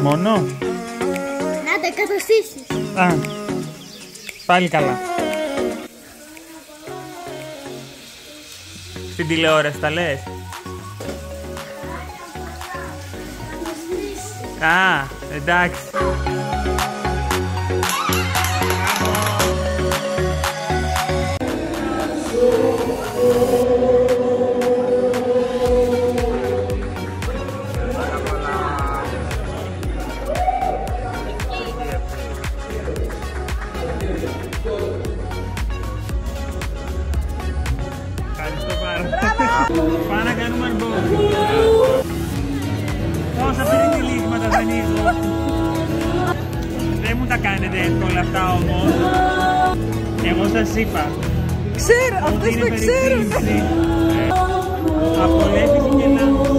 Μόνο? Να τα εγκαταστήσεις. Α, πάλι καλά. Στην τηλεόραση τα λες? Α, εντάξει. Πάμε να κάνουμε unboxing. Πόσα περιτυλίγματα δεν έχω. Δεν μου τα κάνετε εύκολα αυτά όμως. Εγώ σας είπα. Ξέρω, αυτές το ξέρουν. Απολέφηση και λάθος.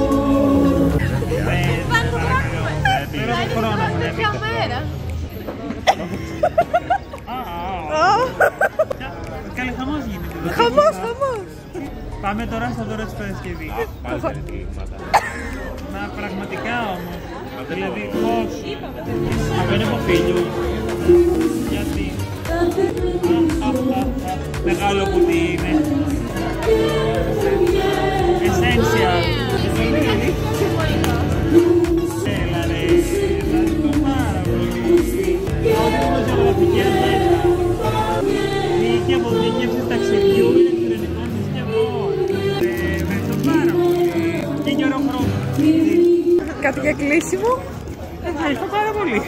Πέρα από χρόνο μου. Τέτοια μέρα. Καλή χαμός γίνεται. Χαμός, χαμός. Πάμε τώρα στο δώρο της Παρασκευής. Πάλι περιτυλίγματα. Μα πραγματικά όμως. Δηλαδή πώς. Αυτό είναι από φίλους. Γιατί. Μεγάλο κουτί είναι. Essential. Έλα ρε. Ευχαριστώ πάρα πολύ. Όλες τις ζωγραφικές μέσα. Δίκαια αποθήκευσης ταξιδιού ηλεκτρονικών συσκευών. Ευχαριστώ πάρα πολύ. Και γερό χρώμα. Κάτι για κλείσιμο. Ευχαριστώ πάρα πολύ.